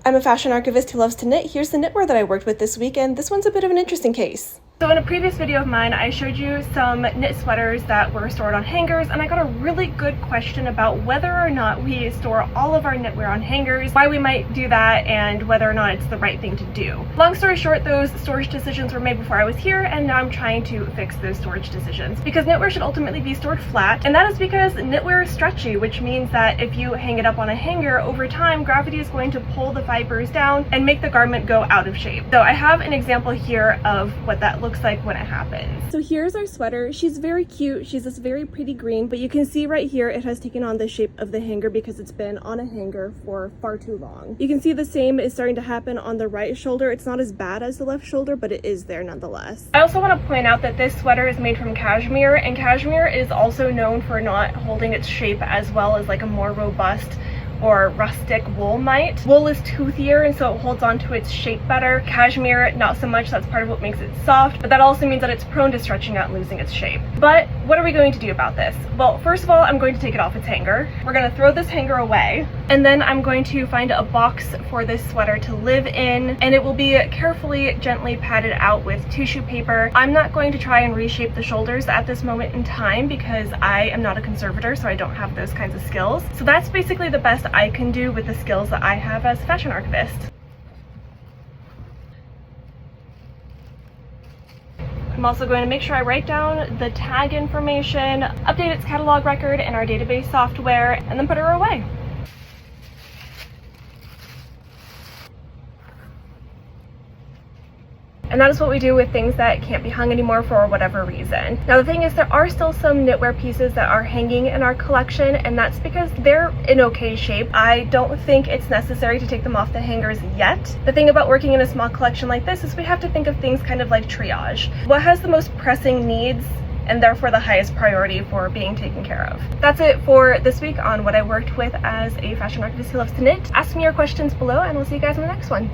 I'm a fashion archivist who loves to knit. Here's the knitwear that I worked with this week, and this one's a bit of an interesting case. So in a previous video of mine, I showed you some knit sweaters that were stored on hangers, and I got a really good question about whether or not we store all of our knitwear on hangers, why we might do that, and whether or not it's the right thing to do. Long story short, those storage decisions were made before I was here, and now I'm trying to fix those storage decisions. Because knitwear should ultimately be stored flat, and that is because knitwear is stretchy, which means that if you hang it up on a hanger, over time, gravity is going to pull the fibers down and make the garment go out of shape. So I have an example here of what that looks like when it happens. So here's our sweater. She's very cute. She's this very pretty green, but you can see right here it has taken on the shape of the hanger because it's been on a hanger for far too long. You can see the same is starting to happen on the right shoulder. It's not as bad as the left shoulder, but it is there nonetheless. I also want to point out that this sweater is made from cashmere, and cashmere is also known for not holding its shape as well as like a more robust or rustic wool might. Wool is toothier and so it holds on to its shape better. Cashmere, not so much. That's part of what makes it soft, but that also means that it's prone to stretching out and losing its shape. But what are we going to do about this? Well, first of all, I'm going to take it off its hanger. We're going to throw this hanger away, and then I'm going to find a box for this sweater to live in, and it will be carefully, gently padded out with tissue paper. I'm not going to try and reshape the shoulders at this moment in time because I am not a conservator, so I don't have those kinds of skills. So that's basically the best I can do with the skills that I have as a fashion archivist. I'm also going to make sure I write down the tag information, update its catalog record in our database software, and then put her away. And that is what we do with things that can't be hung anymore for whatever reason. Now the thing is, there are still some knitwear pieces that are hanging in our collection, and that's because they're in okay shape. I don't think it's necessary to take them off the hangers yet. The thing about working in a small collection like this is we have to think of things kind of like triage. What has the most pressing needs and therefore the highest priority for being taken care of? That's it for this week on what I worked with as a fashion archivist who loves to knit. Ask me your questions below, and we'll see you guys in the next one.